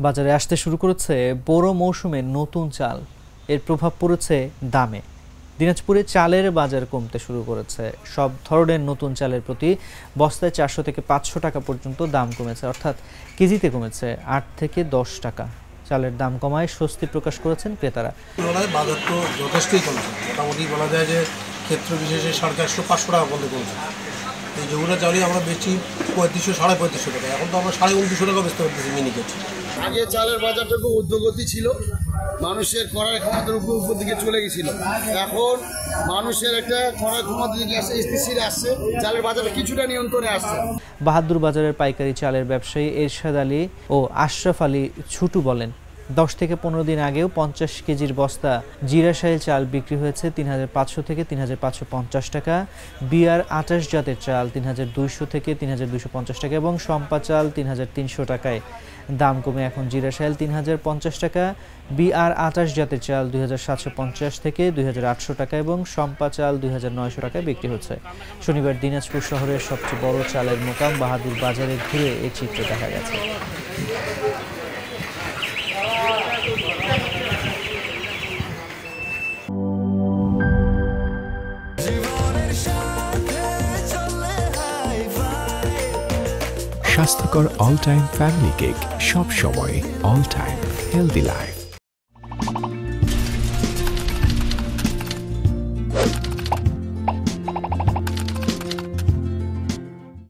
বাজারে আসতে শুরু করেছে বড় মৌসুমের নতুন চাল। এর প্রভাব পড়েছে দামে। দিনাজপুরে চালের বাজার কমতে শুরু করেছে। সব ধরনের নতুন চালের প্রতি বস্তায় 400 থেকে 500 টাকা পর্যন্ত দাম কমেছে, অর্থাৎ কেজিতে কমেছে 8 থেকে 10 টাকা। চালের দাম কমায় স্বস্তি প্রকাশ করেছেন ক্রেতারা। বাজার তো যথেষ্টই কমছে, মোটামুটি বলা যায় যে ক্ষেত্র বিশেষে 450-500 টাকা পর্যন্ত কমছে। এই যেগুলো চালই আমরা বেশি 3500-3550 টাকা, এখন তো আমরা 2950 টাকা বেচতে পারতেছি মিনিকেট। আগে চালের বাজারটা খুব ঊর্ধ্বগতি ছিল, মানুষের করার ক্ষমতার উপর দিকে চলে গেছিল। এখন মানুষের একটা করার ক্ষমতার দিকে স্থিতিশীল আসছে, চালের বাজারটা কিছুটা নিয়ন্ত্রণে আসছে। বাহাদুর বাজারের পাইকারি চালের ব্যবসায়ী এরশাদ আলী ও আশরাফ আলী ছুটু বলেন, 10 থেকে 15 দিন আগেও 50 কেজির বস্তা জিরাশাইল চাল বিক্রি হয়েছে 3500 থেকে 3550 টাকা, বিআর 28 জাতের চাল 3200 থেকে 3250 টাকা এবং সম্পা চাল 3300 টাকায়। দাম কমে এখন জিরাশাইল 3050 টাকা, বিআর 28 জাতের চাল 2750 থেকে 2800 টাকা এবং সম্পা চাল 2900 টাকায় বিক্রি হচ্ছে। শনিবার দিনাজপুর শহরের সবচেয়ে বড় চালের মোকাম বাহাদুর বাজারে ঘুরে এই চিত্র দেখা গেছে। স্বাস্থ্যকর অল টাইম ফ্যামিলি কেক, সব সময় অল টাইম হেলদি লাইফ।